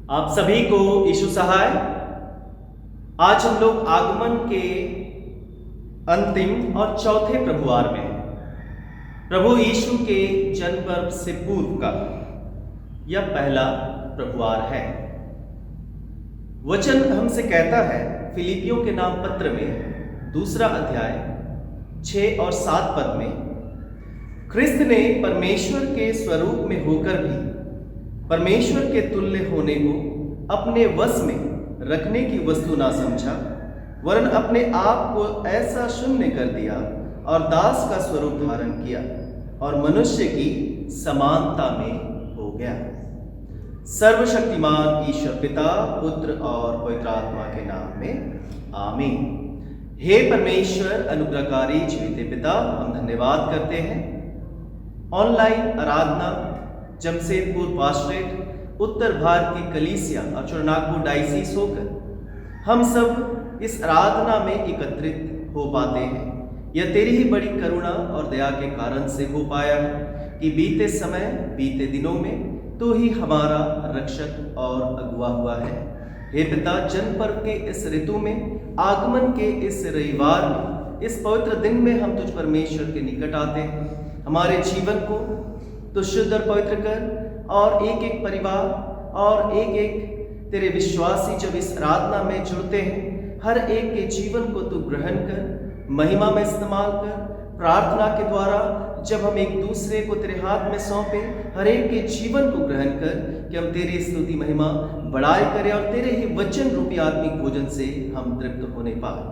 आप सभी को यीशु सहाय। आज हम लोग आगमन के अंतिम और चौथे प्रभुवार में हैं। प्रभु यीशु के जन्म पर्व से पूर्व का यह पहला प्रभुवार है। वचन हमसे कहता है फिलिपियों के नाम पत्र में 2 अध्याय 6 और 7 पद में, ख्रिस्त ने परमेश्वर के स्वरूप में होकर भी परमेश्वर के तुल्य होने को अपने वश में रखने की वस्तु ना समझा, वरन अपने आप को ऐसा शून्य कर दिया और दास का स्वरूप धारण किया और मनुष्य की समानता में हो गया। सर्वशक्तिमान ईश्वर पिता, पुत्र और पवित्र आत्मा के नाम में आमीन। हे परमेश्वर अनुग्रहकारी जीवित पिता, हम धन्यवाद करते हैं ऑनलाइन आराधना जमशेदपुर पास्ट्रेट उत्तर भारत की कलीसिया और चुरनागपुर डायसीस होकर हम सब इस आराधना में एकत्रित हो पाते हैं। यह तेरी ही बड़ी करुणा और दया के कारण से हो पाया है कि बीते समय बीते दिनों में तो ही हमारा रक्षक और अगुवा हुआ है। हे पिता, जन्म पर्व के इस ऋतु में, आगमन के इस रविवार में, इस पवित्र दिन में हम तुझ परमेश्वर के निकट आते हैं। हमारे जीवन को तो शुद्ध और पवित्र कर, और एक एक परिवार और एक एक तेरे विश्वासी जब इस आराधना में जुड़ते हैं, हर एक के जीवन को तू ग्रहण कर, महिमा में इस्तेमाल कर। प्रार्थना के द्वारा जब हम एक दूसरे को तेरे हाथ में सौंपे, हर एक के जीवन को ग्रहण कर कि हम तेरी स्तुति महिमा बढ़ाई करें और तेरे ही वचन रूपी आत्मिक भोजन से हम तृप्त होने पाए।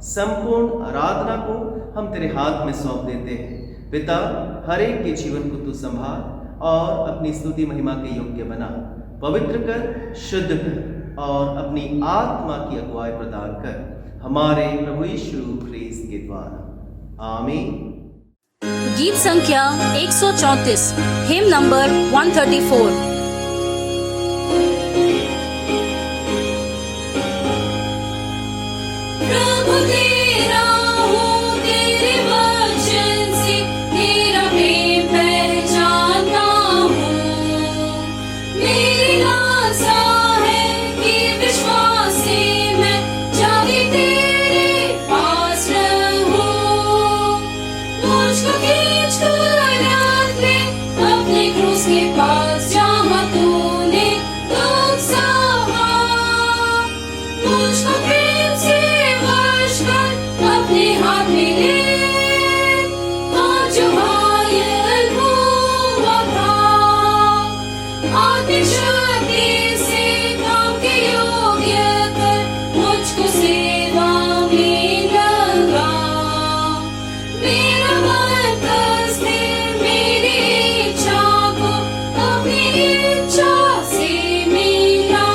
संपूर्ण आराधना को हम तेरे हाथ में सौंप देते हैं। पिता, हर एक के जीवन को तू संभाल और अपनी स्तुति महिमा के योग्य बना, पवित्र कर, शुद्ध कर और अपनी आत्मा की अगुवाई प्रदान कर, हमारे प्रभु यीशु ख्रीस्त के द्वारा। आमीन। गीत संख्या 134, हिम नंबर 134। प्रभु तेरा हूँ, तेरे वचन से तेरा प्रेम पहचानता हूँ। मेरी आशा है कि विश्वास से मैं जाके तेरे पास रहूँ। मुझको खींच कर रख ले अपने क्रूस के पास, जहाँ तूने दुख सहा। मुझको प्रेम से वश कर अपने हाथ में ले, आज जो घायल हुआ था, आत्मिक शक्ति से काम के योग्य कर, मुझको सेवा में लगा। मेरा मन कस दे मेरी इच्छा को अपनी इच्छा से मिला।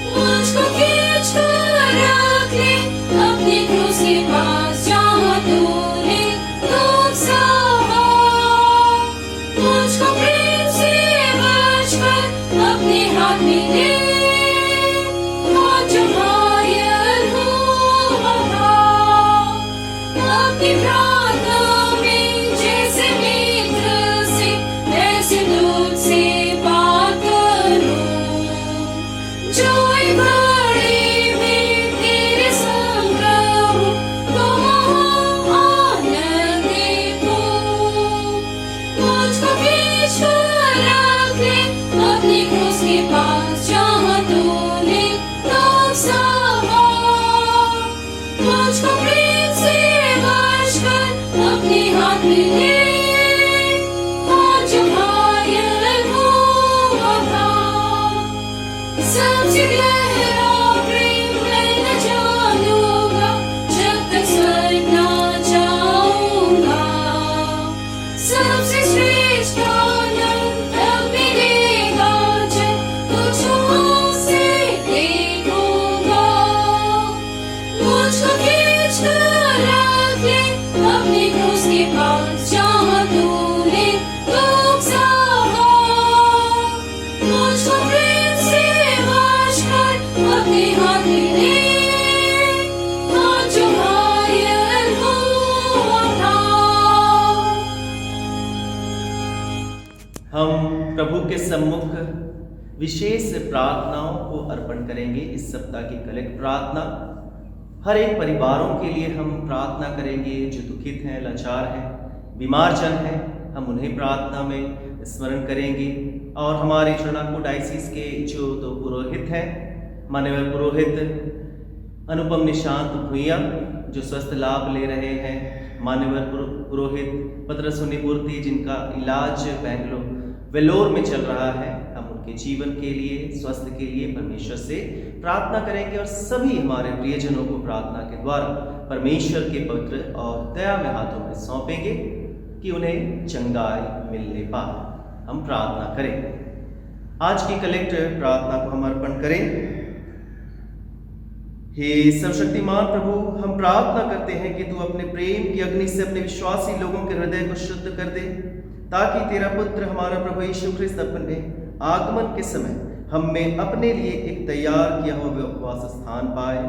मुझको खींच कर रख ले अपने क्रूस के पास, जहाँ तूने दुख सहा। मुझको प्रेम से वश कर अपने हाथ में ले, आज जो घायल हुआ था। अपनी प्रार्थना में जैसे मित्र से ऐसे दूत से बात करूं, जो एक घड़ी में तेरे संग रहूं, तो आनंद देखूं। मुझको खींच कर रख ले अपने क्रूस के पास, जहाँ तूने दुख सहा। मुझको प्रेम से वश कर अपने हाथ में ले, आज जो घायल हुआ था। सबसे गहरा प्रेम मैं न जानूंगा जब तक स्वर्ग न जाऊंगा। सबसे श्रेष्ठ आनंद तब मिलेगा जब तुझको आँख से देखूंगा। मुझको खींच कर रख ले अपने क्रूस के पास, जहाँ तूने दुख सहा। मुझको प्रेम से वश कर अपने हाथ में ले, आज जो घायल हुआ था। हम प्रभु के सम्मुख विशेष प्रार्थनाओं को अर्पण करेंगे। इस सप्ताह की कलेक्ट प्रार्थना हर एक परिवारों के लिए हम प्रार्थना करेंगे जो दुखित हैं, लाचार हैं, बीमार जन हैं, हम उन्हें प्रार्थना में स्मरण करेंगे। और हमारे चरणाकुट डायसिस के जो दो पुरोहित हैं, माननीय पुरोहित अनुपम निशांत भुइया जो स्वस्थ लाभ ले रहे हैं, माननीय पुरोहित पतरस मुनिपूर्ति जिनका इलाज वेलोर में चल रहा है, हम उनके जीवन के लिए, स्वास्थ्य के लिए परमेश्वर से प्रार्थना करेंगे। और सभी हमारे प्रियजनों को प्रार्थना के द्वारा परमेश्वर के पवित्र और दयामय हाथों में सौंपेंगे कि उन्हें चंगाई मिलने पाए। हम प्रार्थना करें। आज की कलेक्ट प्रार्थना को हम अर्पण करें। हे सर्वशक्तिमान प्रभु, हम प्रार्थना करते हैं कि तू अपने प्रेम की अग्नि से अपने विश्वासी लोगों के हृदय को शुद्ध कर दे, ताकि तेरा पुत्र हमारा प्रभु यीशु ख्रिस्त अपने आगमन के समय हम में अपने लिए एक तैयार किया हुआ वास स्थान पाए।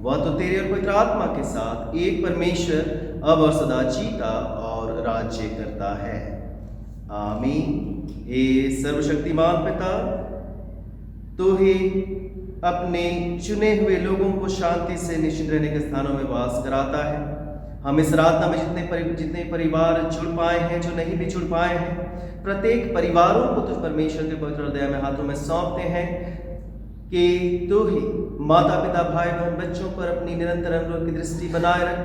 वह तो तेरे और पवित्र आत्मा के साथ एक परमेश्वर अब और सदा जीता और राज्य करता है। आमीन। हे सर्वशक्तिमान पिता, तू ही अपने चुने हुए लोगों को शांति से निश्चित रहने के स्थानों में वास कराता है। हम इस प्रार्थना में जितने परिवार जुड़ पाए हैं, जो नहीं भी जुड़ पाए हैं, प्रत्येक परिवारों को तुझ परमेश्वर के पवित्र और दयामय हाथों में सौंपते हैं कि तू ही माता पिता भाई बहन बच्चों पर अपनी निरंतर अनुग्रह की दृष्टि बनाए रख,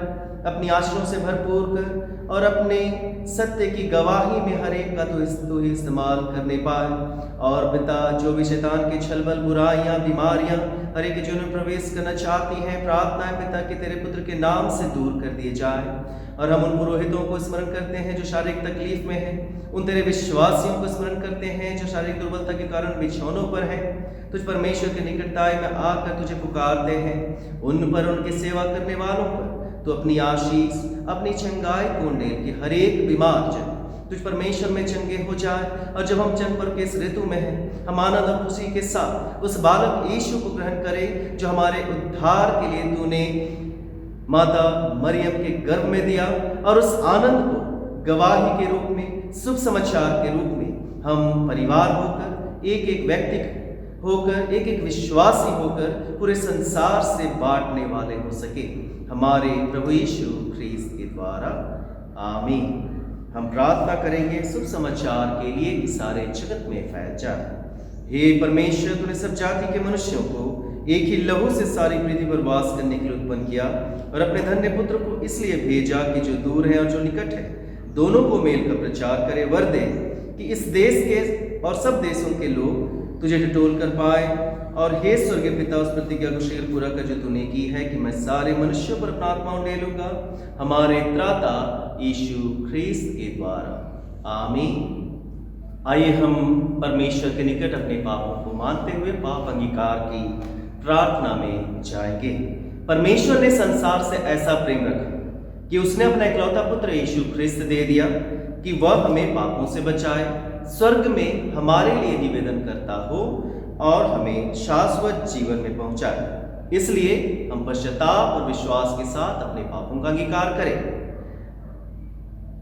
अपनी आशीषों से भरपूर कर और अपने सत्य की गवाही में हर एक का तू ही इस्तेमाल करने पाए। और पिता, जो भी शैतान के छलबल, बुराइयां, बीमारियां हर एक जीवन में प्रवेश करना चाहती हैं, प्रार्थना है पिता कि तेरे पुत्र के नाम से दूर कर दिए जाए। और हम उन पुरोहितों को स्मरण करते हैं जो शारीरिक तकलीफ में हैं, उन तेरे विश्वासियों को स्मरण करते हैं जो शारीरिक दुर्बलता के कारण बिछौनों पर हैं, तुझ परमेश्वर के निकटताई में आकर तुझे पुकारते हैं। उन पर, उनकी सेवा करने वालों पर तो अपनी आशीष, अपनी चंगाई पूर्ण कि हर एक बीमार जन तुझ परमेश्वर में चंगे हो जाए। और जब हम जन्म पर के इस ऋतु में हैं, हम आनंद और खुशी के साथ उस बालक यीशु को ग्रहण करें जो हमारे उद्धार के लिए तूने माता मरियम के गर्भ में दिया। और उस आनंद को गवाही के रूप में, शुभ समाचार के रूप में हम परिवार होकर, एक एक व्यक्ति होकर, एक एक विश्वासी होकर पूरे संसार से बांटने वाले हो सके, हमारे प्रभु यीशु ख्रीस्त के द्वारा। आमीन। हम प्रार्थना करेंगे शुभ समाचार के लिए कि सारे जगत में फैल जाए। हे परमेश्वर, तूने सब जाति के मनुष्यों को एक ही लहू से सारी पृथ्वी पर वास करने के लिए उत्पन्न किया और अपने धन्य पुत्र को इसलिए भेजा कि जो दूर है और जो निकट है दोनों को मेल का प्रचार करे। वर दे कि इस देश के और सब देशों के लोग तुझे टटोल कर पाए। और हे स्वर्गीय पिता, उस प्रतिज्ञा को शीघ्र पूरा कर जो तूने की है कि मैं सारे मनुष्यों पर अपना आत्मा ले लूंगा, हमारे त्राता यीशु ख्रीस्त के द्वारा। आमीन। आइए हम परमेश्वर के निकट अपने पापों को मानते हुए पाप अंगीकार की प्रार्थना में जाएंगे। परमेश्वर ने संसार से ऐसा प्रेम रखा कि उसने अपना इकलौता पुत्र यीशु ख्रिस्त दे दिया कि वह हमें पापों से बचाए, स्वर्ग में हमारे लिए निवेदन करता हो और हमें शाश्वत जीवन में पहुंचाए। इसलिए हम पश्चाताप और विश्वास के साथ अपने पापों का अंगीकार करें।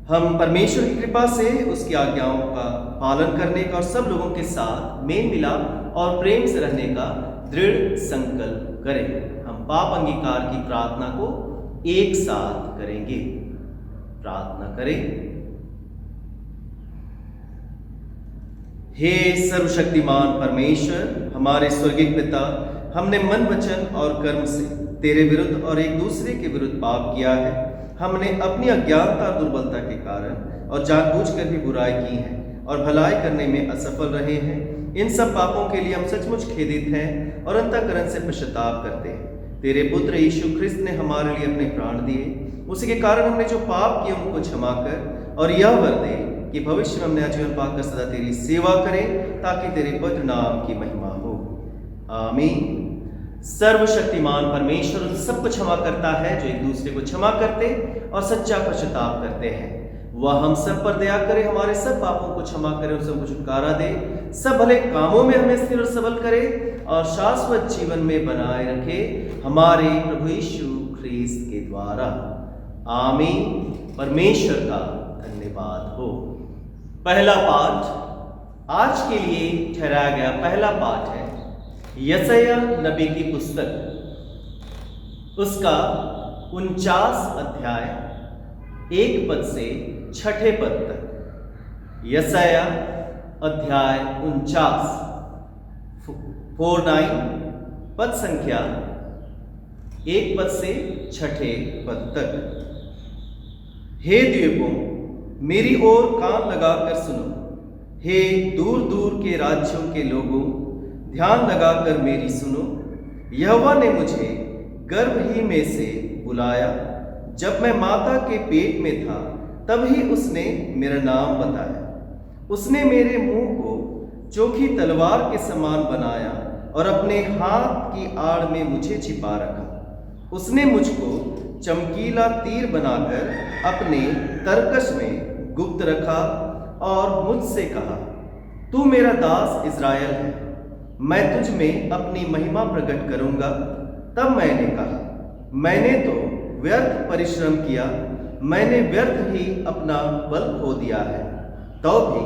हम परमेश्वर की कृपा से उसकी आज्ञाओं का पालन करने का और सब लोगों के साथ मेल मिलाप और प्रेम से रहने का दृढ़ संकल्प करें। हम पाप अंगीकार की प्रार्थना को एक साथ करेंगे। प्रार्थना करें। हे सर्वशक्तिमान परमेश्वर, हमारे स्वर्गीय पिता, हमने मन, वचन और कर्म से तेरे विरुद्ध और एक दूसरे के विरुद्ध पाप किया है। हमने अपनी अज्ञानता और दुर्बलता के कारण और जानबूझकर भी बुराई की है और भलाई करने में असफल रहे हैं। इन सब पापों के लिए हम सचमुच खेदित हैं और अंतःकरण से पश्चाताप करते हैं। तेरे पुत्र यीशु ख्रिस्त ने हमारे लिए अपने प्राण दिए, उसी के कारण हमने जो पाप किए उनको क्षमा कर और यह वर दे कि भविष्य में हमने आजीवन पाकर सदा तेरी सेवा करें, ताकि तेरे पवित्र नाम की महिमा हो। आमीन। सर्वशक्तिमान परमेश्वर उन सबको क्षमा करता है जो एक दूसरे को क्षमा करते और सच्चा पश्चाताप करते हैं। वह हम सब पर दया करे, हमारे सब पापों को क्षमा करे, उन सबको छुटकारा दे, सब भले कामों में हमें स्थिर और सबल करे और शाश्वत जीवन में बनाए रखे, हमारे प्रभु यीशु ख्रीस्त के द्वारा। आमीन। परमेश्वर का धन्यवाद हो। पहला पाठ आज के लिए ठहराया गया पहला पाठ है यशायाह नबी की पुस्तक, उसका 49 अध्याय 1 पद से 6 पद तक। यशायाह अध्याय 49 पद संख्या 1 पद से 6 पद तक। हे द्वीपों, मेरी ओर कान लगाकर सुनो, हे दूर दूर के राज्यों के लोगों, ध्यान लगाकर मेरी सुनो। यहोवा ने मुझे गर्भ ही में से बुलाया, जब मैं माता के पेट में था तब ही उसने मेरा नाम बताया। उसने मेरे मुंह को चोखी तलवार के समान बनाया और अपने हाथ की आड़ में मुझे छिपा रखा। उसने मुझको चमकीला तीर बनाकर अपने तरकश में गुप्त रखा और मुझसे कहा, तू मेरा दास इज़राइल है, मैं तुझ में अपनी महिमा प्रकट करूंगा। तब मैंने कहा, मैंने तो व्यर्थ परिश्रम किया, मैंने व्यर्थ ही अपना बल खो दिया है। तो भी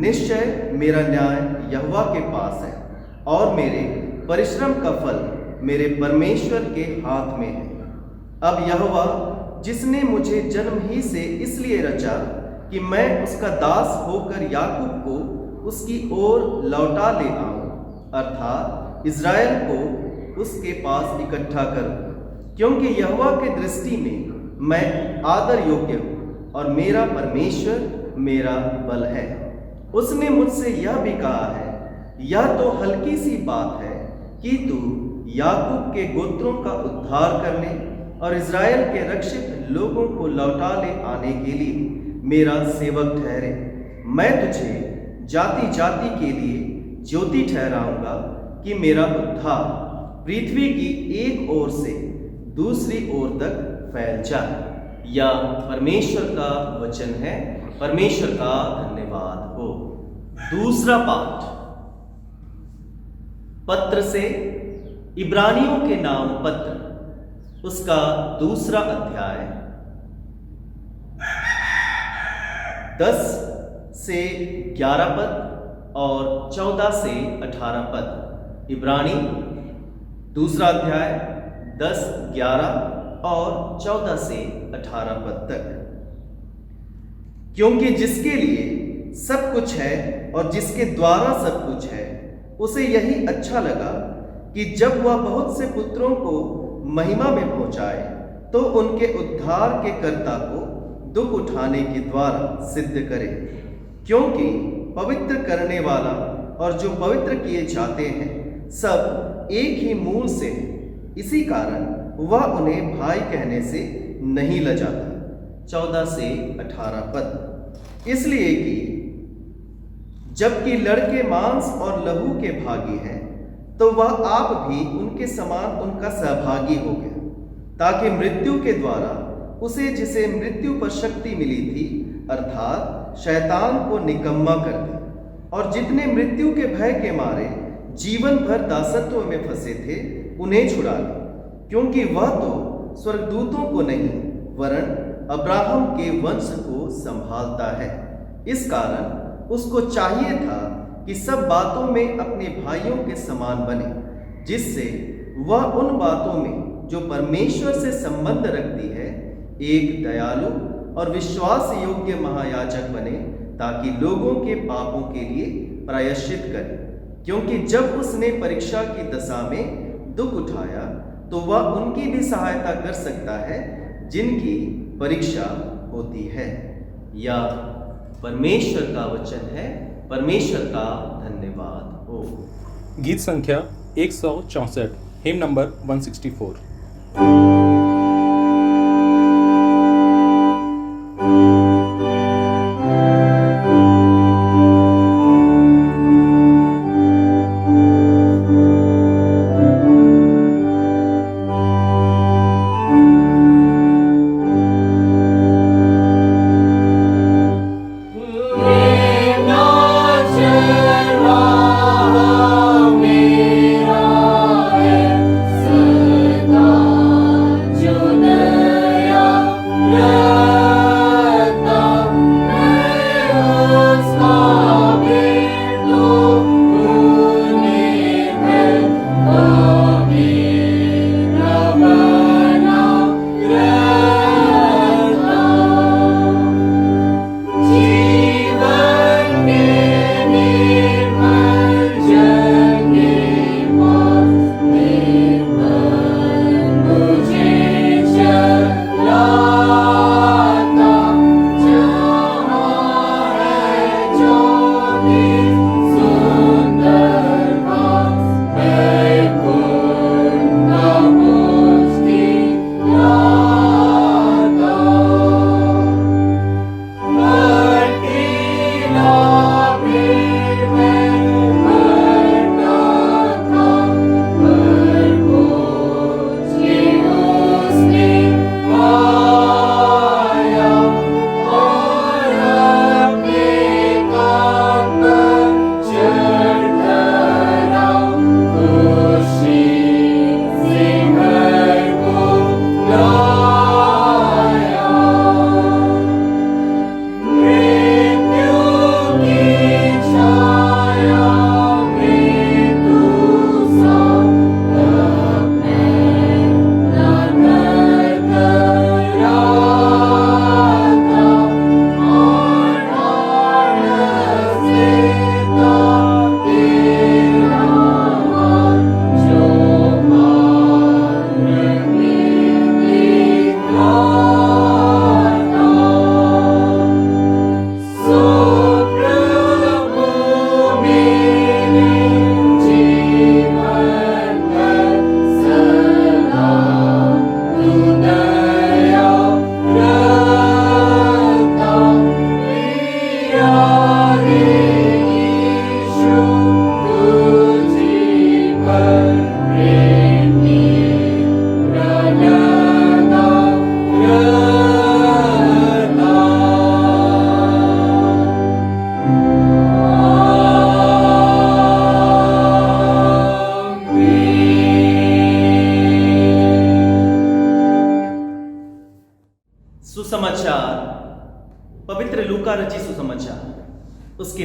निश्चय मेरा न्याय यहोवा के पास है और मेरे परिश्रम का फल मेरे परमेश्वर के हाथ में है। अब यहोवा, जिसने मुझे जन्म ही से इसलिए रचा कि मैं उसका दास होकर याकूब को उसकी ओर लौटा ले आऊं, अर्थात इज़राइल को उसके पास इकट्ठा करूं, क्योंकि यहोवा के दृष्टि में मैं आदर योग्य हूं और मेरा परमेश्वर मेरा बल है। उसने मुझसे यह भी कहा है, यह तो हल्की सी बात है कि तू याकूब के गोत्रों का उद्धार करने और इज़राइल के रक्षित लोगों को लौटा ले आने के लिए मेरा सेवक ठहरे। मैं तुझे जाति जाति के लिए ज्योति ठहराऊंगा कि मेरा उद्धार पृथ्वी की एक ओर से दूसरी ओर तक फैल जाए। यह परमेश्वर का वचन है। परमेश्वर का धन्यवाद हो। दूसरा पाठ पत्र से इब्रानियों के नाम पत्र, उसका 2 अध्याय 10 से 11 पद और 14 से 18 पद। इब्रानी 2 अध्याय 10, 11 और 14 से 18 पद तक। क्योंकि जिसके लिए सब कुछ है और जिसके द्वारा सब कुछ है, उसे यही अच्छा लगा कि जब वह बहुत से पुत्रों को महिमा में पहुंचाए तो उनके उद्धार के कर्ता को दुख उठाने के द्वारा सिद्ध करे। क्योंकि पवित्र करने वाला और जो पवित्र किए जाते हैं सब एक ही मूल से है, इसी कारण वह उन्हें भाई कहने से नहीं लजाता। 14 से 18 पद। इसलिए कि जबकि लड़के मांस और लहू के भागी हैं, तो वह आप भी उनके समान उनका सहभागी हो गया, ताकि मृत्यु के द्वारा उसे जिसे मृत्यु पर शक्ति मिली थी, अर्थात शैतान को निकम्मा कर दे, और जितने मृत्यु के भय के मारे जीवन भर दासत्व में फंसे थे उन्हें छुड़ा ले। क्योंकि वह तो स्वर्गदूतों को नहीं वरन अब्राहम के वंश को संभालता है। इस कारण उसको चाहिए था कि सब बातों में अपने भाइयों के समान बने, जिससे वह उन बातों में जो परमेश्वर से संबंध रखती है एक दयालु और विश्वास योग्य महायाजक बने, ताकि लोगों के पापों के लिए प्रायश्चित करे। क्योंकि जब उसने परीक्षा की दशा में दुख उठाया तो वह उनकी भी सहायता कर सकता है जिनकी परीक्षा होती है। या परमेश्वर का वचन है। परमेश्वर का धन्यवाद हो। गीत संख्या 164, हिम नंबर 164। मेरा है सदा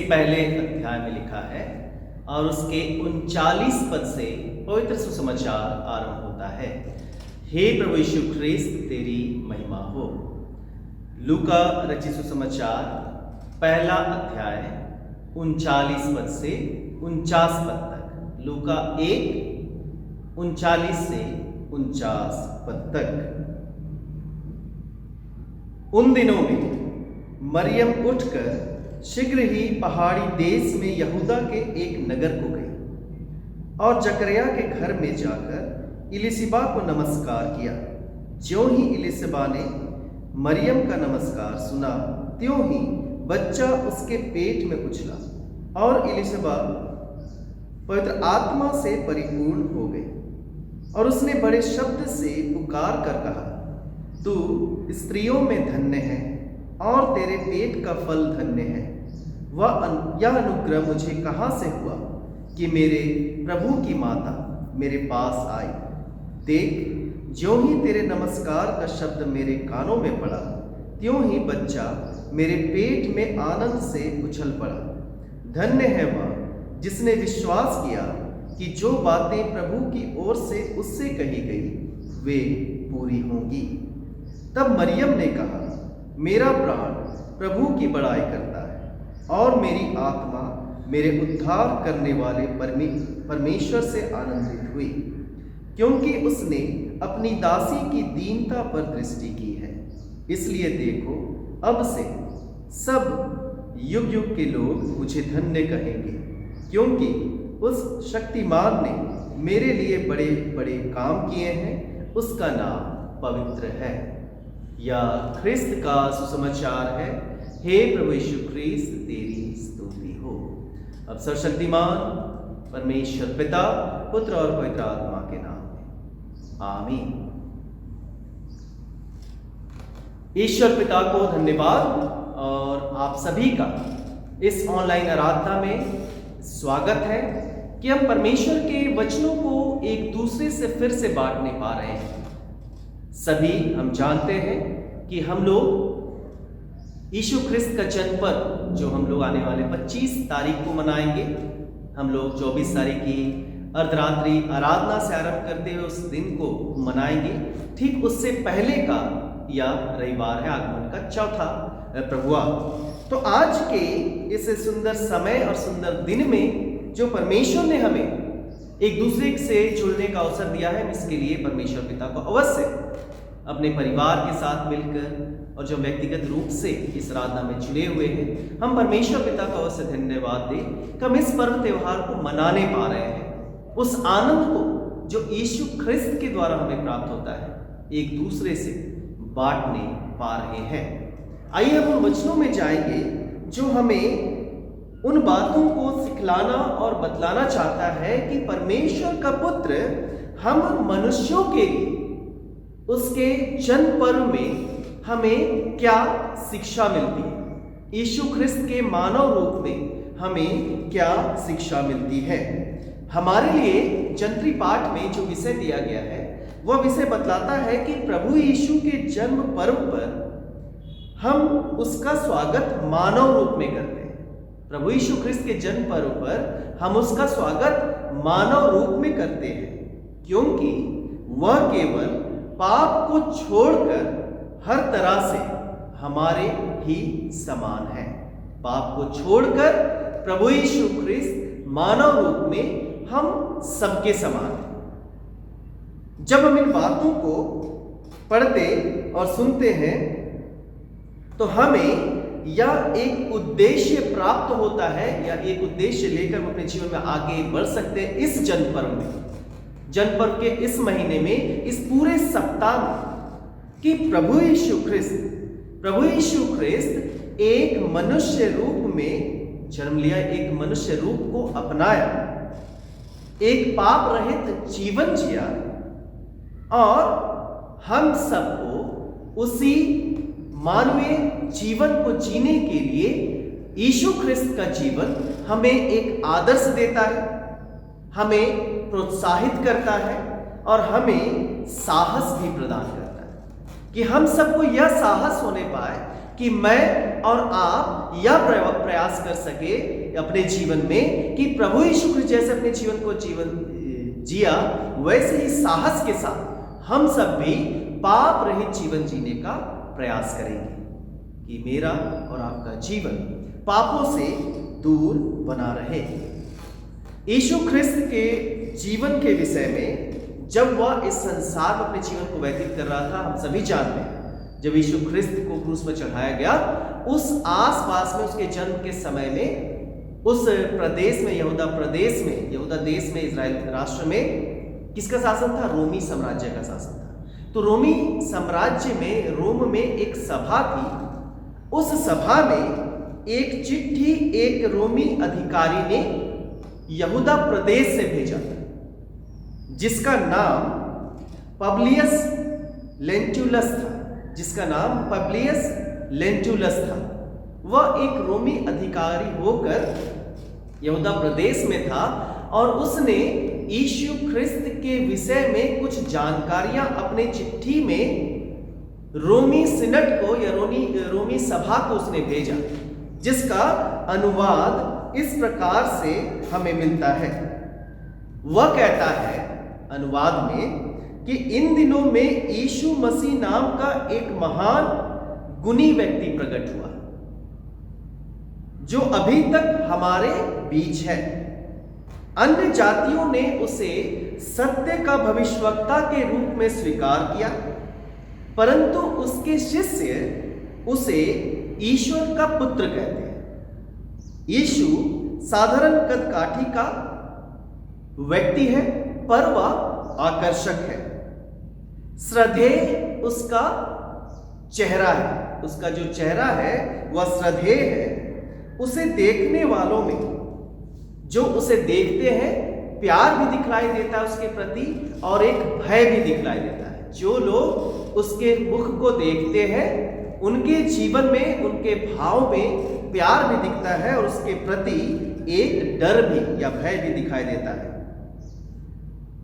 पहले अध्याय में लिखा है और उसके 39 पद से पवित्र सुसमाचार आरंभ होता है। हे प्रभु यीशु ख्रिस्त तेरी महिमा हो। लूका रचित सुसमाचार पहला अध्याय 39 पद से 49 पद तक। लूका 1 39 से 49 पद तक। उन दिनों में मरियम उठकर शीघ्र ही पहाड़ी देश में यहूदा के एक नगर को गई और जकरिया के घर में जाकर इलिशिबा को नमस्कार किया। ज्यों ही इलिशिबा ने मरियम का नमस्कार सुना, त्यों ही बच्चा उसके पेट में उछला और इलिशिबा पवित्र आत्मा से परिपूर्ण हो गई और उसने बड़े शब्द से पुकार कर कहा, तू स्त्रियों में धन्य है और तेरे पेट का फल धन्य है। यह अनुग्रह मुझे कहाँ से हुआ कि मेरे प्रभु की माता मेरे पास आई। देख, ज्यों ही तेरे नमस्कार का शब्द मेरे कानों में पड़ा, त्यों ही बच्चा मेरे पेट में आनंद से उछल पड़ा। धन्य है वह जिसने विश्वास किया कि जो बातें प्रभु की ओर से उससे कही गई वे पूरी होंगी। तब मरियम ने कहा, मेरा प्राण प्रभु की बड़ाई करता है और मेरी आत्मा मेरे उद्धार करने वाले परमेश्वर से आनंदित हुई, क्योंकि उसने अपनी दासी की दीनता पर दृष्टि की है। इसलिए देखो, अब से सब युग युग के लोग मुझे धन्य कहेंगे, क्योंकि उस शक्तिमान ने मेरे लिए बड़े बड़े काम किए हैं। उसका नाम पवित्र है। या ख्रिस्त का सुसमाचार है। हे प्रभु यीशु ख्रिस्त तेरी स्तुति हो। अब सर्वशक्तिमान परमेश्वर पिता, पुत्र और पवित्र आत्मा के नाम में आमीन। ईश्वर पिता को धन्यवाद और आप सभी का इस ऑनलाइन आराधना में स्वागत है कि हम परमेश्वर के वचनों को एक दूसरे से फिर से बांटने पा रहे हैं। सभी हम जानते हैं कि हम लोग यीशु ख्रिस्त का जन्म पर्व जो हम लोग आने वाले 25 तारीख को मनाएंगे, हम लोग 24 तारीख की अर्धरात्रि आराधना से आरंभ करते हुए उस दिन को मनाएंगे। ठीक उससे पहले का या रविवार है आगमन का चौथा प्रभुवार। तो आज के इस सुंदर समय और सुंदर दिन में जो परमेश्वर ने हमें एक दूसरे से जुड़ने का अवसर दिया है, इसके लिए परमेश्वर पिता को अवश्य अपने परिवार के साथ मिलकर और जो व्यक्तिगत रूप से इस आराधना में जुड़े हुए हैं, हम परमेश्वर पिता को अवश्य धन्यवाद दें कि हम इस पर्व त्योहार को मनाने पा रहे हैं। उस आनंद को जो यीशु ख्रिस्त के द्वारा हमें प्राप्त होता है, एक दूसरे से बांटने पा रहे हैं। आइए हम उन वचनों में जाएंगे जो हमें उन बातों को सिखलाना और बतलाना चाहता है कि परमेश्वर का पुत्र हम मनुष्यों के लिए उसके जन्म पर्व में हमें क्या शिक्षा मिलती है, यीशु ख्रिस्त के मानव रूप में हमें क्या शिक्षा मिलती है। हमारे लिए जंत्री पाठ में जो विषय दिया गया है वह विषय बतलाता है कि प्रभु यीशु के जन्म पर्व पर हम उसका स्वागत मानव रूप में करते हैं। प्रभु यीशु ख्रिस्त के जन्म पर्व पर हम उसका स्वागत मानव रूप में करते हैं, क्योंकि वह केवल पाप को छोड़कर हर तरह से हमारे ही समान है। पाप को छोड़कर प्रभु यीशु ख्रिस्त मानव रूप में हम सबके समान हैं। जब हम इन बातों को पढ़ते और सुनते हैं तो हमें यह एक उद्देश्य प्राप्त होता है या एक उद्देश्य लेकर हम अपने जीवन में आगे बढ़ सकते हैं। इस जन्म पर्व में, जन्म पर्व के इस महीने में, इस पूरे सप्ताह में, कि प्रभु यीशु ख्रिस्त एक मनुष्य रूप में जन्म लिया, एक मनुष्य रूप को अपनाया, एक पाप रहित जीवन जिया और हम सबको उसी मानवीय जीवन को जीने के लिए यीशु ख्रिस्त का जीवन हमें एक आदर्श देता है, हमें प्रोत्साहित करता है और हमें साहस भी प्रदान करता है कि हम सबको यह साहस होने पाए कि मैं और आप यह प्रयास कर सके अपने जीवन में कि प्रभु यीशु ख्रिस्त जैसे अपने जीवन को जिया, वैसे ही साहस के साथ हम सब भी पाप रहित जीवन जीने का प्रयास करेंगे कि मेरा और आपका जीवन पापों से दूर बना रहे। यीशु ख्रिस्त के जीवन के विषय में जब वह इस संसार में अपने जीवन को व्यतीत कर रहा था, हम सभी जानते हैं, जब यीशु ख्रिस्त को क्रूस पर चढ़ाया गया, उस आसपास में उसके जन्म के समय में उस प्रदेश में, यहूदा प्रदेश में, यहूदा देश में, इजराइल राष्ट्र में किसका शासन था? रोमी साम्राज्य का शासन था। तो रोमी साम्राज्य में, रोम में एक सभा थी। उस सभा में एक चिट्ठी एक रोमी अधिकारी ने यहूदा प्रदेश से भेजा, जिसका नाम पब्लियस लेंटुलस था, जिसका नाम पब्लियस लेंटुलस था। वह एक रोमी अधिकारी होकर यहूदा प्रदेश में था और उसने यीशु ख्रिस्त के विषय में कुछ जानकारियां अपने चिट्ठी में रोमी सिनट को या रोमी सभा को उसने भेजा, जिसका अनुवाद इस प्रकार से हमें मिलता है। वह कहता है अनुवाद में कि इन दिनों में यीशु मसीह नाम का एक महान गुणी व्यक्ति प्रकट हुआ, जो अभी तक हमारे बीच है। अन्य जातियों ने उसे सत्य का भविष्यवक्ता के रूप में स्वीकार किया, परंतु उसके शिष्य उसे ईश्वर का पुत्र कहते हैं। यीशु साधारण कदकाठी का व्यक्ति है, पर वह आकर्षक है। श्रद्धेय उसका चेहरा है, उसका जो चेहरा है वह श्रद्धेय है। उसे देखने वालों में, जो उसे देखते हैं, प्यार भी दिखलाई देता है उसके प्रति और एक भय भी दिखलाई देता है। जो लोग उसके मुख को देखते हैं, उनके जीवन में, उनके भाव में प्यार भी दिखता है और उसके प्रति एक डर भी या भय भी दिखाई देता है।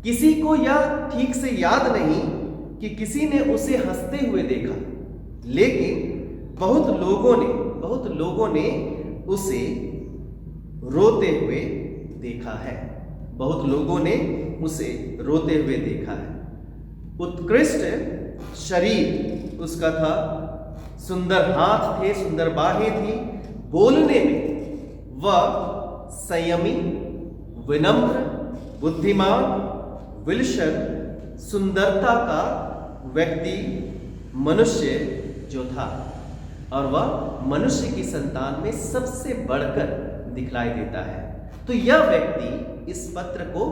किसी को यह ठीक से याद नहीं कि किसी ने उसे हंसते हुए देखा, लेकिन बहुत लोगों ने उसे रोते हुए देखा है। बहुत लोगों ने उसे रोते हुए देखा है। उत्कृष्ट शरीर उसका था, सुंदर हाथ थे, सुंदर बाहें थी। बोलने में वह संयमी, विनम्र, बुद्धिमान, विलक्षण सुंदरता का व्यक्ति, मनुष्य जो था, और वह मनुष्य की संतान में सबसे बढ़कर दिखलाई देता है। तो यह व्यक्ति इस पत्र को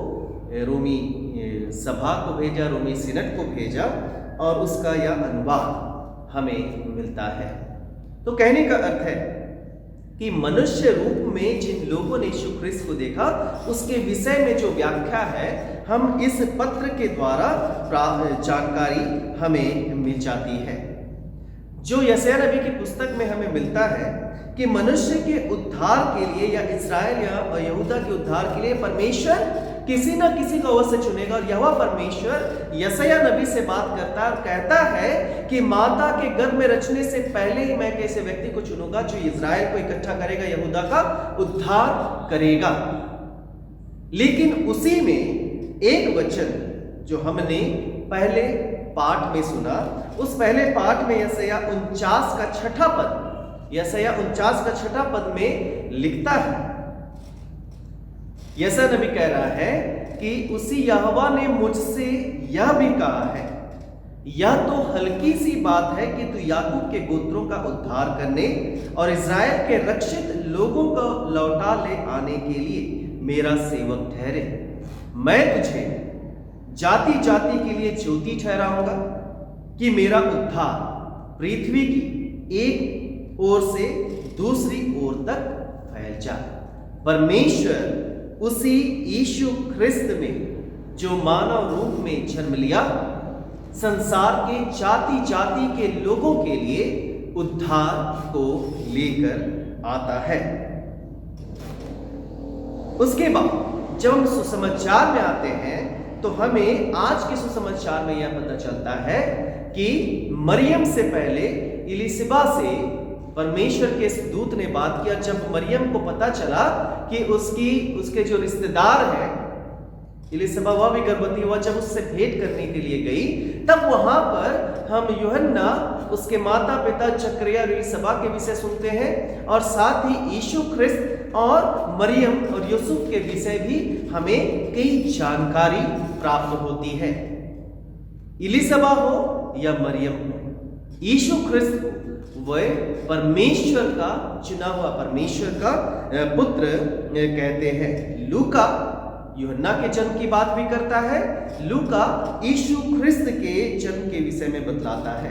रोमी सभा को भेजा, रोमी सीनेट को भेजा, और उसका यह अनुवाद हमें मिलता है। तो कहने का अर्थ है कि मनुष्य रूप में जिन लोगों ने यीशु ख्रिस्त को देखा, उसके विषय में जो व्याख्या है, हम इस पत्र के द्वारा जानकारी हमें मिल जाती है। जो यशायाह नबी की पुस्तक में हमें मिलता है कि मनुष्य के उद्धार के लिए या इस्राएल या यहूदा के उद्धार के लिए परमेश्वर किसी न किसी को अवश्य चुनेगा। और यह परमेश्वर यशायाह नबी से बात करता है और कहता है कि माता के गर्भ में रचने से पहले ही मैं ऐसे व्यक्ति को चुनूंगा जो इस्राएल को इकट्ठा करेगा, यहूदा का उद्धार करेगा। लेकिन उसी में एक वचन जो हमने पहले पाठ में सुना, उस पहले पाठ में यशायाह 49 का छठा पद, यशायाह 49 का छठा पद में लिखता है, यशायाह नबी कह रहा है कि उसी यहोवा ने मुझसे यह भी कहा है, यह तो हल्की सी बात है कि तू याकूब के गोत्रों का उद्धार करने और इस्राएल के रक्षित लोगों को लौटा ले आने के लिए मेरा सेवक ठहरे। मैं तुझे जाति जाति के लिए ज्योति ठहराऊंगा कि मेरा उद्धार पृथ्वी की एक ओर से दूसरी ओर तक फैल जाए। परमेश्वर उसी यीशु ख्रिस्त में जो मानव रूप में जन्म लिया, संसार के जाति जाति के लोगों के लिए उद्धार को लेकर आता है। उसके बाद जब हम सुसमाचार में आते हैं तो हमें आज के सुसमाचार में यह पता चलता है कि मरियम से पहले इलिशिबा से परमेश्वर के इस दूत ने बात किया। जब मरियम को पता चला कि उसके जो रिश्तेदार है इलिसबा वह भी गर्भवती हुआ, जब उससे भेंट करने के लिए गई, तब वहां पर हम यूहन्ना, उसके माता पिता जकरिया और इलिसबा के विषय सुनते हैं, और साथ ही यीशु ख्रिस्त और मरियम और यूसुफ के विषय भी हमें कई जानकारी प्राप्त होती है। इलिसबा हो या मरियम हो, यीशु ख्रिस्त हो, वह परमेश्वर का चुना हुआ, परमेश्वर का पुत्र कहते हैं। लूका यूहन्ना के जन्म की बात भी करता है, लूका यीशु ख्रिस्त के जन्म के विषय में बतलाता है।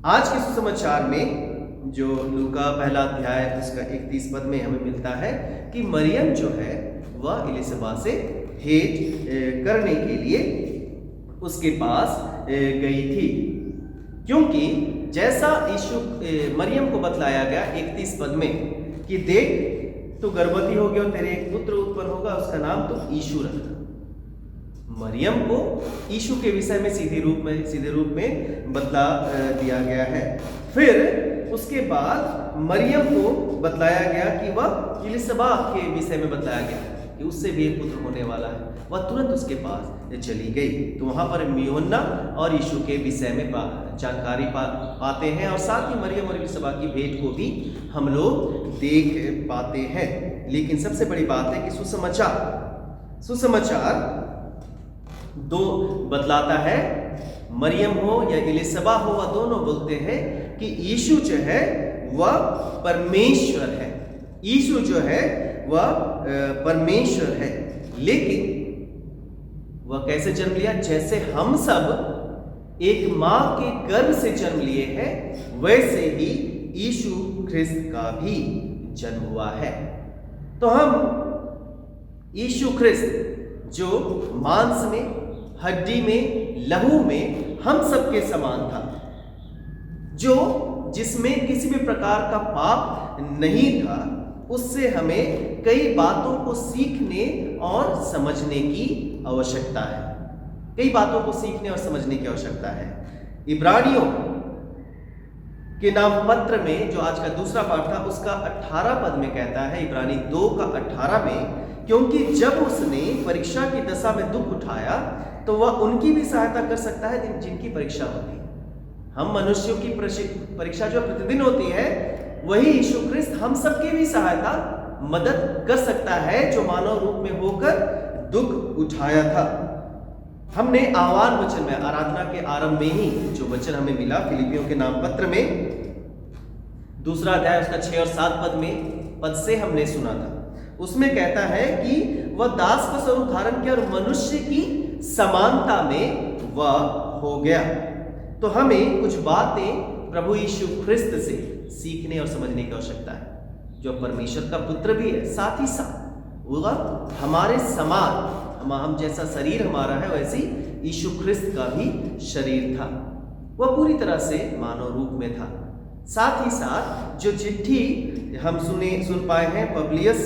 आज के सुसमाचार में जो लूका पहला अध्याय उसका 31 पद में हमें मिलता है कि मरियम जो है वह इलिसबा से भेंट करने के लिए उसके पास गई थी, क्योंकि जैसा मरियम को बतलाया गया 31 पद में कि देख तू गर्भवती होगी और तेरे एक पुत्र उत्पन्न होगा, उसका नाम तो यीशु रखना। मरियम को यीशु के विषय में सीधे रूप में बतला दिया गया है। फिर उसके बाद मरियम को बतलाया गया कि वह इलिसबा के विषय में बतलाया गया कि उससे भी एक पुत्र होने वाला है। वह तुरंत उसके पास चली गई। तो वहां पर यूहन्ना और यीशु के विषय में जानकारी पाते हैं, और साथ ही मरियम और इलिसबा की भेंट को भी हम लोग देख पाते हैं। लेकिन सबसे बड़ी बात है कि सुसमाचार दो बतलाता है, मरियम हो या इलिसबा हो, वह दोनों बोलते हैं कि यीशु जो है वह परमेश्वर है, यीशु जो है वह परमेश्वर है। लेकिन वह कैसे जन्म लिया? जैसे हम सब एक मां के गर्भ से जन्म लिए हैं, वैसे ही यीशु ख्रिस्त का भी जन्म हुआ है। तो हम यीशु ख्रिस्त जो मांस में, हड्डी में, लहू में हम सबके समान था, जिसमें किसी भी प्रकार का पाप नहीं था, उससे हमें कई बातों को सीखने और समझने की आवश्यकता है। कई बातों को सीखने और समझने की आवश्यकता है। इब्रानियों के नाम पत्र में जो आज का दूसरा पाठ था उसका 18 पद में कहता है, इब्रानी 2 का 18 में, क्योंकि जब उसने परीक्षा की दशा में दुख उठाया तो वह उनकी भी सहायता कर सकता है जिनकी परीक्षा होती है। हम मनुष्यों की परीक्षा जो प्रतिदिन होती है, वही यीशु ख्रिस्त हम सबकी भी सहायता मदद कर सकता है, जो मानव रूप में होकर दुख उठाया था। हमने आह्वान वचन में, आराधना के आरंभ में ही जो वचन हमें मिला फिलिपियों के नाम पत्र में दूसरा अध्याय उसका 6 और 7 पद से हमने सुना था। उसमें कहता है कि वह दास का स्वरूप धारण किया और मनुष्य की समानता में वह हो गया। तो हमें कुछ बातें प्रभु यीशु ख्रिस्त से सीखने और समझने की आवश्यकता है, जो परमेश्वर का पुत्र भी है, साथ ही साथ वह हमारे समान, हम जैसा शरीर हमारा है वैसे यीशु ख्रिस्त का भी शरीर था। वह पूरी तरह से मानव रूप में था। साथ ही साथ जो चिट्ठी हम सुन पाए हैं पब्लियस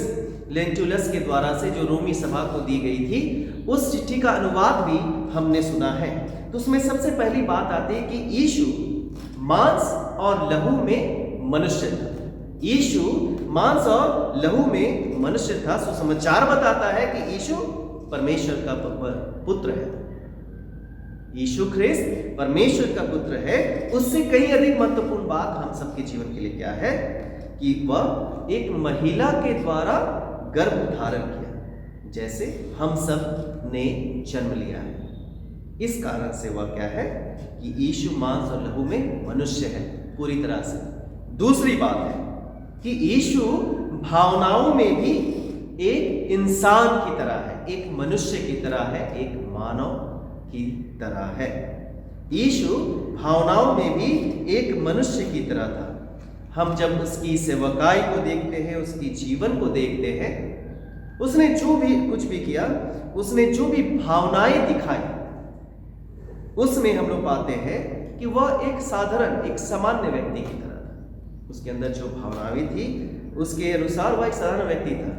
लेंटुलस के द्वारा से, जो रोमी सभा को दी गई थी, उस चिट्ठी का अनुवाद भी हमने सुना है। तो उसमें सबसे पहली बात आती है कि यीशु मांस और लहू में मनुष्य था। यीशु मांस और लहू में मनुष्य था। सुसमाचार बताता है कि यीशु परमेश्वर का पुत्र है। यीशु ख्रिस्त परमेश्वर का पुत्र है। उससे कई अधिक महत्वपूर्ण बात हम सबके जीवन के लिए क्या है कि वह एक महिला के द्वारा गर्भ धारण किया, जैसे हम सब ने जन्म लिया है। इस कारण से वह क्या है कि यीशु मांस और लहू में मनुष्य है पूरी तरह से। दूसरी बात है कि यीशु भावनाओं में भी एक इंसान की तरह है, एक मनुष्य की तरह है, एक मानव की तरह है। यीशु भावनाओं में भी एक मनुष्य की तरह था। हम जब उसकी सेवकाई को देखते हैं, उसकी जीवन को देखते हैं, उसने जो भी कुछ भी किया, उसने जो भी भावनाएं दिखाई, उसमें हम लोग पाते हैं कि वह एक साधारण, एक सामान्य व्यक्ति की तरह था। उसके अंदर जो भावनाएं थी उसके अनुसार वह एक साधारण व्यक्ति था।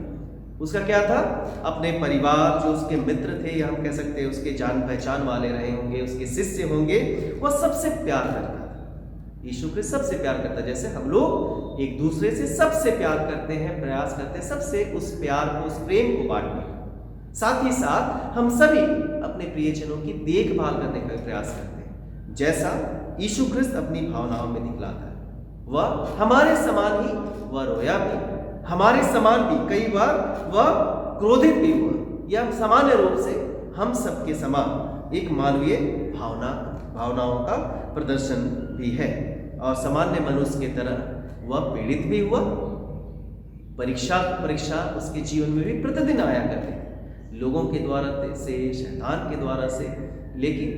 उसका क्या था? अपने परिवार, जो उसके मित्र थे, या हम कह सकते हैं उसके जान पहचान वाले रहे होंगे, उसके शिष्य होंगे, वह सबसे प्यार करता था। यीशु क्रिस्त सबसे प्यार करता है। जैसे हम लोग एक दूसरे से सबसे प्यार करते हैं, प्रयास करते हैं सबसे उस प्यार को, उस प्रेम को बांटने का। साथ ही साथ हम सभी अपने प्रियजनों की देखभाल करने का प्रयास करते हैं, जैसा यीशु क्रिस्त अपनी भावनाओं में दिखलाता है। वह हमारे समान ही वह रोया भी, हमारे समान भी कई बार वह क्रोधित भी हुआ, या सामान्य रूप से हम सबके समान एक मानवीय भावनाओं का प्रदर्शन भी है। और सामान्य मनुष्य की तरह वह पीड़ित भी हुआ। परीक्षा उसके जीवन में भी प्रतिदिन आया करती है, लोगों के द्वारा से, शैतान के द्वारा से, लेकिन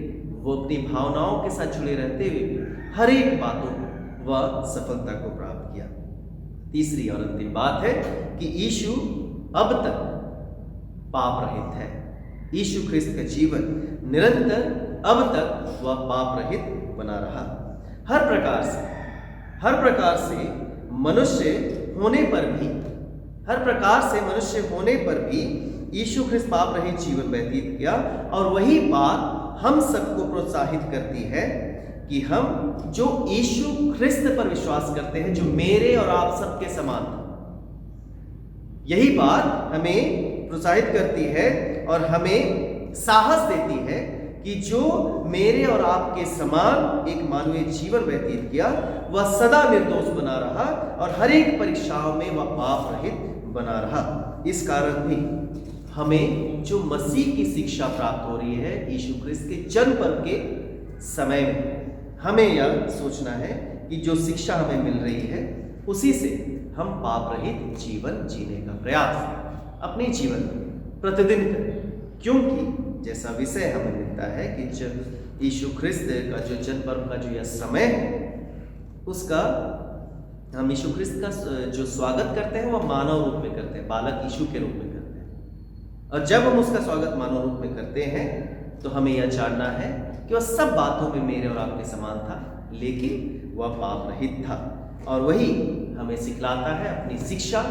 वो अपनी भावनाओं के साथ जुड़े रहते हुए भी हर एक बातों में वह सफलता को प्राप्त किया। तीसरी और अंतिम बात है कि यीशु अब तक पाप रहित है। यीशु ख्रिस्त का जीवन निरंतर अब तक वह पाप रहित बना रहा। हर प्रकार से मनुष्य होने पर भी यीशु ख्रिस्त पाप रहित जीवन व्यतीत किया। और वही बात हम सबको प्रोत्साहित करती है कि हम जो यीशु ख्रिस्त पर विश्वास करते हैं, जो मेरे और आप सबके समान था, यही बात हमें प्रोत्साहित करती है और हमें साहस देती है कि जो मेरे और आपके समान एक मानवीय जीवन व्यतीत किया, वह सदा निर्दोष बना रहा और हर एक परीक्षाओं में वह पाप रहित बना रहा। इस कारण भी हमें जो मसीह की शिक्षा प्राप्त हो रही है यीशु ख्रिस्त के जन्म पर्व के समय में, हमें यह सोचना है कि जो शिक्षा हमें मिल रही है उसी से हम पाप रहित जीवन जीने का प्रयास अपने जीवन में प्रतिदिन करें। क्योंकि जैसा विषय हमें मिलता है कि जब यीशु ख्रिस्त का जो जन्म पर्व का जो यह समय है, उसका हम यीशु ख्रिस्त का जो स्वागत करते हैं वह मानव रूप में करते हैं, बालक यीशु के रूप में करते हैं। और जब हम उसका स्वागत मानव रूप में करते हैं तो हमें यह जानना है कि वह सब बातों में मेरे और आपके समान था, लेकिन वह पाप रहित था। और वही हमें सिखलाता है अपनी शिक्षा,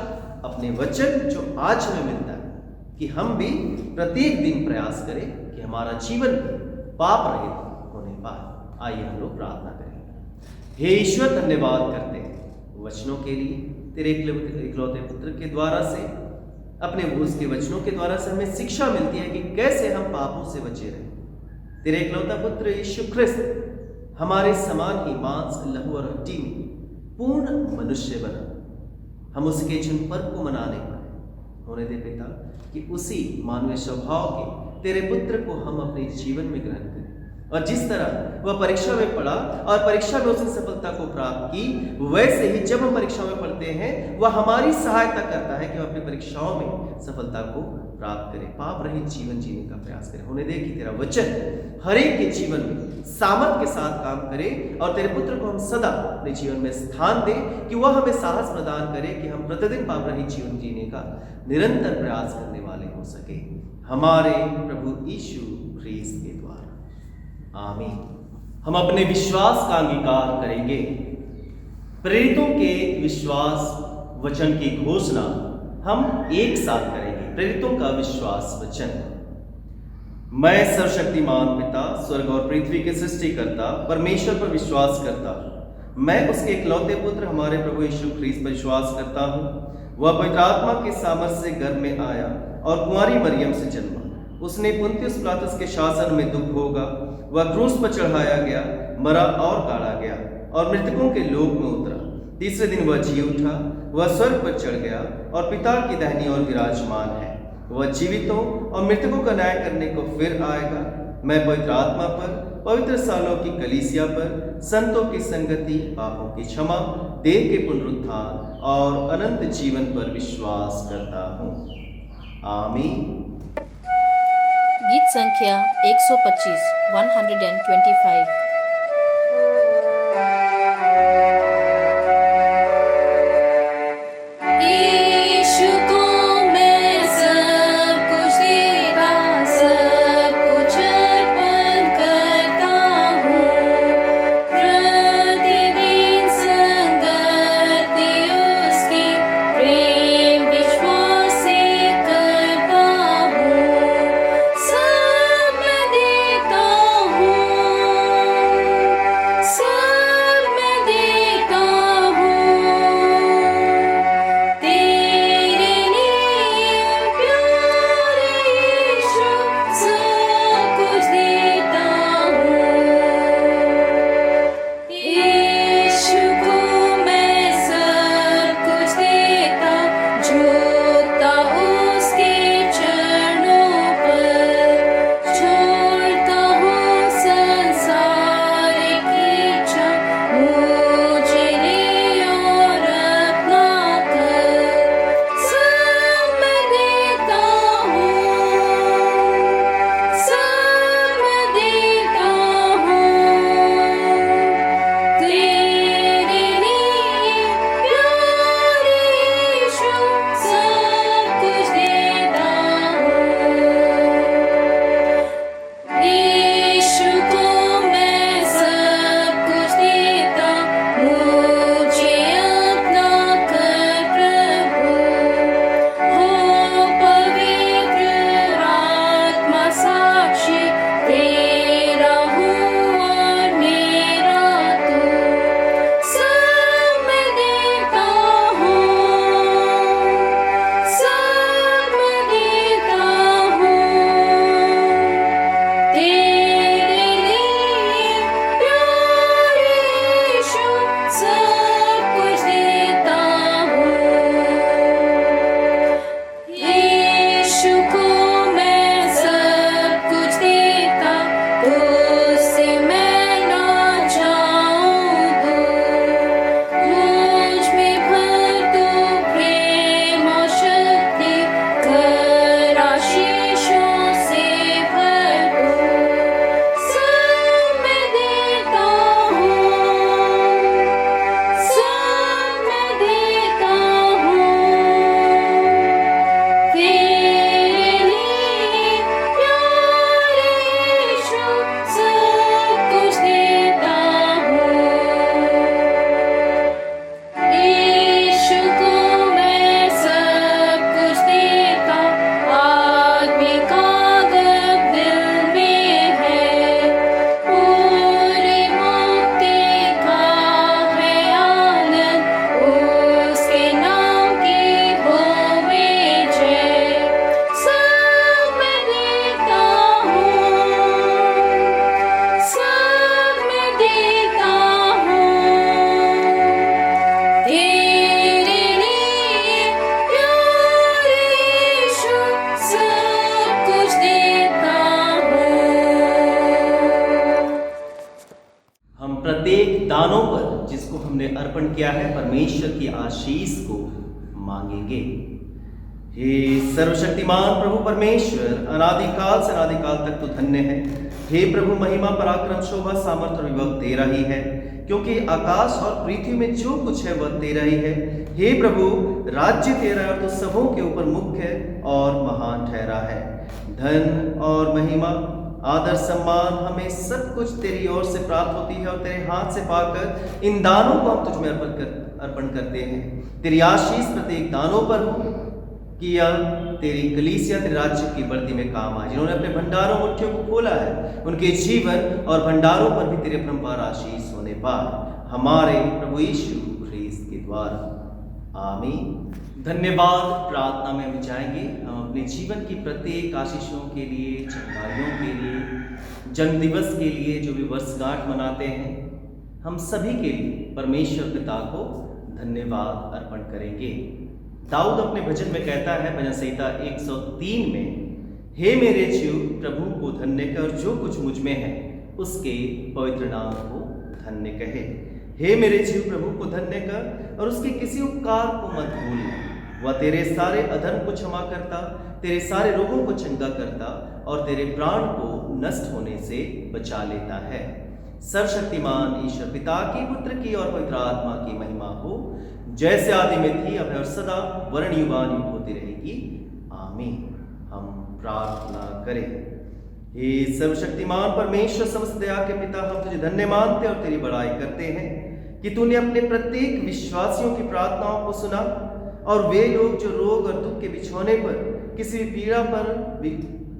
अपने वचन जो आज हमें मिलता है, कि हम भी प्रत्येक दिन प्रयास करें कि हमारा जीवन पाप रहित होने पाए। आइए हम लोग प्रार्थना करें। हे ईश्वर, धन्यवाद करते हैं वचनों के लिए, तेरे इकलौते पुत्र के द्वारा से, अपने उसके वचनों के द्वारा से हमें शिक्षा मिलती है कि कैसे हम पापों से बचे रहें। तेरे इकलौता पुत्र यीशु ख्रिस्त हमारे समान ही मांस, लहू और हड्डी में पूर्ण मनुष्य बना। हम उसके जन्म पर्व को मनाने पाए। होने दे पिता कि उसी मानवीय स्वभाव के तेरे पुत्र को हम अपने जीवन में ग्रहण करें, और जिस तरह वह परीक्षा में पढ़ा और परीक्षा में उसने सफलता को प्राप्त की, वैसे ही जब हम परीक्षा में पढ़ते हैं वह हमारी सहायता करता है कि हम अपनी परीक्षाओं में सफलता को प्राप्त करें, पाप रहित जीवन जीने का प्रयास करें। होने दे कि तेरा वचन हर एक के जीवन में सामर्थ के साथ काम करे, और तेरे पुत्र को हम सदा अपने जीवन में स्थान दें कि वह हमें साहस प्रदान करे कि हम प्रतिदिन पाप रहित जीवन जीने का निरंतर प्रयास करने वाले हो सके, हमारे प्रभु यीशु ख्रिस्त के द्वारा। आमीन। हम अपने विश्वास का अंगीकार करेंगे। प्रेरितों के विश्वास वचन की घोषणा हम एक साथ करेंगे। प्रेरितों का विश्वास वचन। मैं सर्वशक्तिमान पिता, स्वर्ग और पृथ्वी के सृष्टिकर्ता परमेश्वर पर विश्वास करता हूँ। मैं उसके इकलौते पुत्र हमारे प्रभु यीशु ख्रिस्त पर विश्वास करता हूँ। वह पवित्र आत्मा के सामर्थ्य से गर्भ में आया और कुंवारी मरियम से जन्मा। उसने पुन्तियुस पिलातुस के शासन में दुख भोगा, वह क्रूस पर चढ़ाया गया, मरा और गाड़ा गया और मृतकों के लोक में उतरा। तीसरे दिन वह जी उठा, वह स्वर्ग पर चढ़ गया और पिता की दाहिनी ओर विराजमान है। वह जीवितों और मृतकों का न्याय करने को फिर आएगा। मैं पवित्र आत्मा पर, पवित्र सालों की कलीसिया पर, संतों की संगति, पापों की क्षमा, देह के पुनरुत्थान और अनंत जीवन पर विश्वास करता हूँ। आमीन। गीत संख्या 125 125। यीशु को मैं सब कुछ देता, सब कुछ अर्पण करता हूँ। प्रतिदिन संगति उसकी प्रेम विश्वास से करता हूँ। सब मैं देता हूँ। दानों पर जिसको हमने अर्पण किया है परमेश्वर की आशीष को मांगेंगे। हे सर्वशक्तिमान प्रभु परमेश्वर, अनादिकाल से अनादिकाल तक तो धन्य है। हे प्रभु, महिमा पराक्रम शोभा सामर्थ्य और विभव तेरा ही है, क्योंकि आकाश और पृथ्वी में जो कुछ है वह तेरा ही है। हे प्रभु, राज्य तेरा है और तो सबों के ऊपर मुख्य और महान ठहरा है। धन और महिमा आदर सम्मान हमें सब कुछ तेरी ओर से प्राप्त होती है और तेरे हाथ से पाकर इन दानों को हम तुझ में अर्पण करते हैं। तेरी आशीष प्रत्येक दानों पर हो, किया तेरी कलीसिया तेरे राज्य की बढ़ती में काम आए। जिन्होंने अपने भंडारों मुट्ठियों को खोला है, उनके जीवन और भंडारों पर भी तेरे परम्पार आशीष होने पाए, हमारे प्रभु यीशु ख्रीस्त के द्वारा। आमीन। धन्यवाद प्रार्थना में हम जाएंगे। हम अपने जीवन की प्रत्येक आशीषों के लिए, चंगाइयों के लिए, जन्मदिवस के लिए, जो भी वर्षगांठ मनाते हैं, हम सभी के लिए परमेश्वर पिता को धन्यवाद अर्पण करेंगे। दाऊद अपने भजन में कहता है, भजन संहिता 103 में, हे मेरे जीव प्रभु को धन्य कर, जो कुछ मुझ में है उसके पवित्र नाम को धन्य कहे। हे मेरे जीव प्रभु को धन्य कर और उसके किसी उपकार को मत भूलना। वह तेरे सारे अधर्म को क्षमा करता, तेरे सारे रोगों को चंगा करता और तेरे प्राण को नष्ट होने से बचा लेता है। सर्वशक्तिमान ईश्वर पिता की, पुत्र की और पवित्र आत्मा की महिमा हो, जैसे आदि में थी, अब है और सदा वर्ण युगानुयुग होती रहेगी। आमीन। हम प्रार्थना करें। हे सर्वशक्तिमान परमेश्वर, समस्त दया के पिता, हम तुझे धन्य मानते और तेरी बड़ाई करते हैं कि तूने अपने प्रत्येक विश्वासियों की प्रार्थनाओं को सुना और वे लोग जो रोग और दुख के बिछौने पर, किसी भी पीड़ा पर,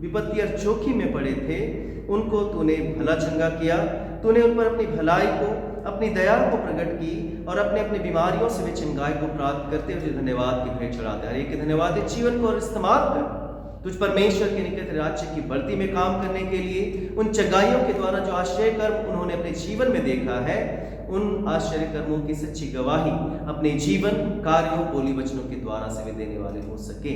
विपत्ति और जोखिम में पड़े थे, उनको तूने भला चंगा किया। तूने उन पर अपनी भलाई को, अपनी दया को प्रकट की और अपने अपनी बीमारियों से वे चंगाई को प्राप्त करते हुए धन्यवाद की भेंट चढ़ाते हैं। एक धन्यवाद जीवन को और इस्तेमाल कर तुझ परमेश्वर के निकट राज्य की बढ़ती में काम करने के लिए, उन चंगाइयों के द्वारा जो आश्चर्य कर्म उन्होंने अपने जीवन में देखा है, उन आश्चर्य कर्मों की सच्ची गवाही अपने जीवन, कार्यों, बोली वचनों के द्वारा से वे देने वाले हो सके।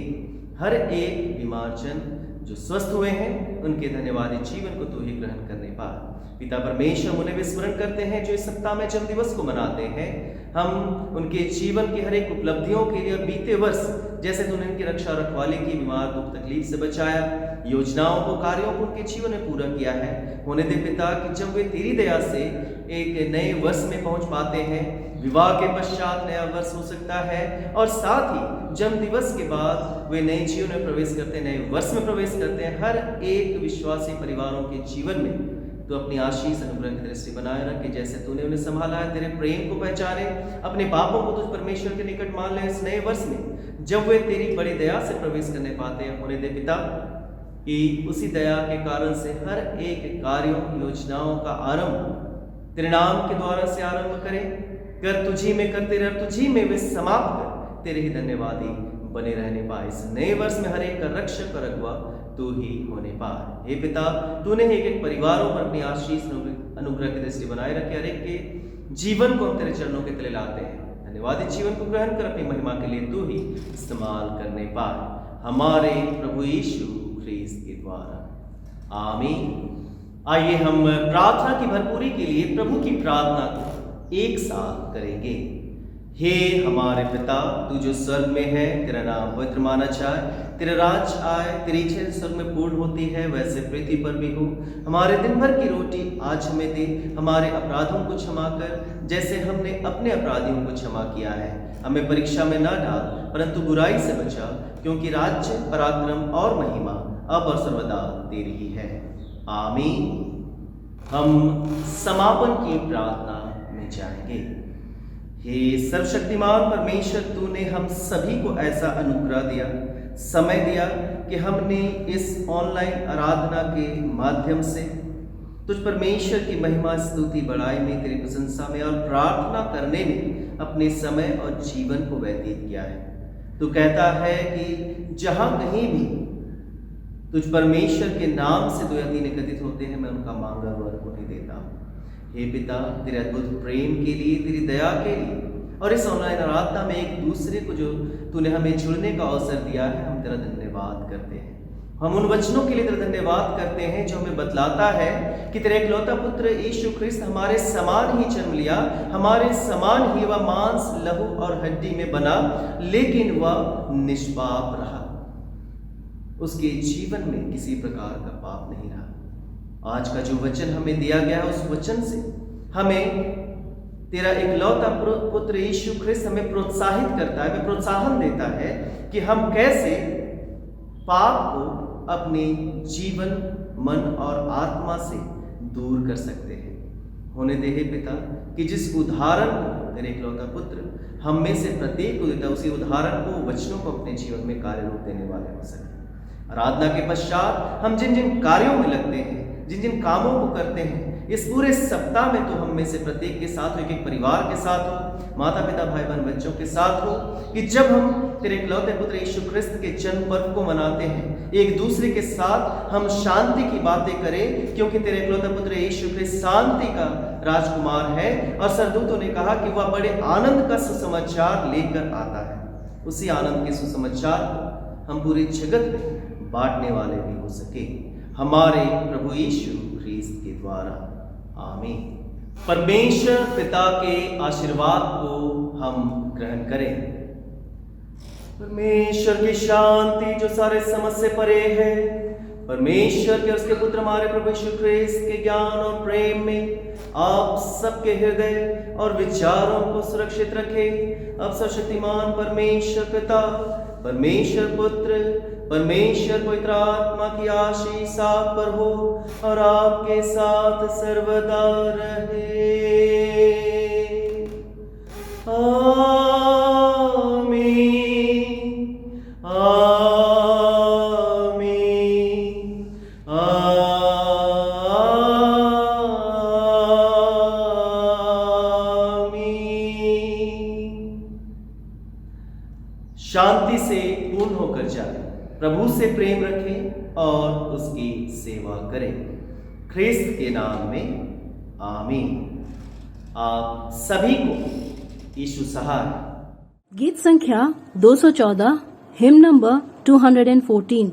हर एक बीमार जन जो स्वस्थ हुए हैं, उनके धन्यवादी जीवन को तू ही ग्रहण करने पा। पिता परमेश्वर, उन्हें भी स्मरण करते हैं जो इस सप्ताह में जन्म दिवस को मनाते हैं। हम उनके जीवन की हर एक उपलब्धियों के लिए, बीते वर्ष जैसे तूने उनकी रक्षा रखवाली की, बीमार दुख तकलीफ से बचाया, योजनाओं को, कार्यों को उनके जीवन में पूरा किया है, होने दे पिता कि जब वे तेरी दया से एक नए वर्ष में पहुंच पाते हैं, विवाह के पश्चात नया वर्ष हो सकता है और साथ ही जन्म दिवस के बाद वे नए जीवन में प्रवेश करते हैं, नए वर्ष में प्रवेश करते हैं। हर एक विश्वासी परिवारों के जीवन में तो अपनी आशीष अनुग्रह की दृष्टि बनाए रखे, जैसे तूने उन्हें संभाला है, तेरे प्रेम को पहचाने, अपने पापों को तुझ परमेश्वर के निकट मान ले। इस नए वर्ष में जब वे तेरी बड़ी दया से प्रवेश करने पाते हैं, होने दे पिता कि उसी दया के कारण से हर एक कार्यों, योजनाओं का आरंभ तेरे नाम के द्वारा से आरंभ करें, कर तुझी में करते रह, तुझी में वे समाप्त कर तेरे ही धन्यवादी बने रहने पाए। इस नए वर्ष में हर एक का रक्षक और अगुआ तू ही होने पाए। हे पिता, तूने एक एक परिवारों पर अपनी आशीष अनुग्रह की दृष्टि बनाए रखे, हर एक के जीवन को हम तेरे चरणों के तले लाते हैं। धन्यवादी जीवन को ग्रहण कर अपनी महिमा के लिए तू ही इस्तेमाल करने पाए, हमारे प्रभु यीशु ख्रीस्त के द्वारा। आमीन। आइए हम प्रार्थना की भरपूरी के लिए प्रभु की प्रार्थना को एक साथ करेंगे। हे हमारे पिता, तू जो स्वर्ग में है, तेरा नाम पवित्र माना जाए, तेरा राज आए, तेरी इच्छा स्वर्ग में पूर्ण होती है वैसे पृथ्वी पर भी हो। हमारे दिन भर की रोटी आज हमें दे, हमारे अपराधों को क्षमा कर जैसे हमने अपने अपराधियों को क्षमा किया है। हमें परीक्षा में न डाल, परंतु बुराई से बचा, क्योंकि राज्य, पराक्रम और महिमा अब और सर्वदा तेरी ही है। आमीन। हम समापन की प्रार्थना में जाएंगे। हे सर्वशक्तिमान परमेश्वर, तूने हम सभी को ऐसा अनुग्रह दिया, समय दिया कि हमने इस ऑनलाइन आराधना के माध्यम से तुझ परमेश्वर की महिमा, स्तुति, बड़ाई में, तेरी प्रशंसा में और प्रार्थना करने में अपने समय और जीवन को व्यतीत किया है। तू कहता है कि जहां कहीं भी तुझ परमेश्वर के नाम से दो या तीन एकत्रित होते हैं, मैं उनका मांगा वर उन्हें देता हूँ। हे पिता, तेरे अद्भुत प्रेम के लिए, तेरी दया के लिए और इस ऑनलाइन आराधना में एक दूसरे को जो तूने हमें जुड़ने का अवसर दिया है, हम तेरा धन्यवाद करते हैं। हम उन वचनों के लिए तेरा धन्यवाद करते हैं जो हमें बतलाता है कि तेरा इकलौता पुत्र यीशु ख्रिस्त हमारे समान ही जन्म लिया, हमारे समान ही वह मांस लहू और हड्डी में बना, लेकिन वह निष्पाप रहा। उसके जीवन में किसी प्रकार का पाप नहीं रहा। आज का जो वचन हमें दिया गया है, उस वचन से हमें तेरा इकलौता पुत्र यीशु ख्रिस्त हमें प्रोत्साहित करता है, हमें प्रोत्साहन देता है कि हम कैसे पाप को अपने जीवन, मन और आत्मा से दूर कर सकते हैं। होने दे हे पिता कि जिस उदाहरण को तेरे इकलौता पुत्र हम में से प्रत्येक को देता, उसी उदाहरण को, वचनों को अपने जीवन में कार्य रूप देने वाले हो सके। आराधना के पश्चात हम जिन जिन कार्यों में लगते हैं, जिन जिन कामों को करते हैं, इस पूरे सप्ताह में तो हम में से प्रत्येक के साथ हो, एक परिवार के साथ हो, माता पिता भाई बहन बच्चों के साथ हो, कि जब हम तेरे इकलौते पुत्र यीशु ख्रिस्त के जन्म पर्व को मनाते हैं, एक दूसरे के साथ हम शांति की बातें करें, क्योंकि तेरे इकलौता पुत्र यीशु ख्रिस्त शांति का राजकुमार है और सरदूतों ने कहा कि वह बड़े आनंद का सुसमाचार लेकर आता है। उसी आनंद के सुसमाचार को हम पूरे जगत में बांटने वाले भी हो सके, हमारे प्रभु यीशु ख्रिस्त के द्वारा। आमीन। परमेश्वर पिता के आशीर्वाद को हम ग्रहण करें। परमेश्वर की शांति जो सारे समझ से परे है, परमेश्वर के उसके पुत्र हमारे प्रभु यीशु ख्रिस्त के ज्ञान और प्रेम में आप सबके हृदय और विचारों को सुरक्षित रखे। अब सर्वशक्तिमान परमेश्वर पिता, परमेश्वर पुत्र, परमेश्वर पवित्र आत्मा की आशीष आप पर हो और आपके साथ सर्वदा रहे। आमीन, आमीन, आमीन। शांति से पूर्ण होकर जाए, प्रभु से प्रेम रखें और उसकी सेवा करें। ख्रिस्त के नाम में आमीन। आप सभी को यीशु सहाय। गीत संख्या 214, हिम नंबर 214।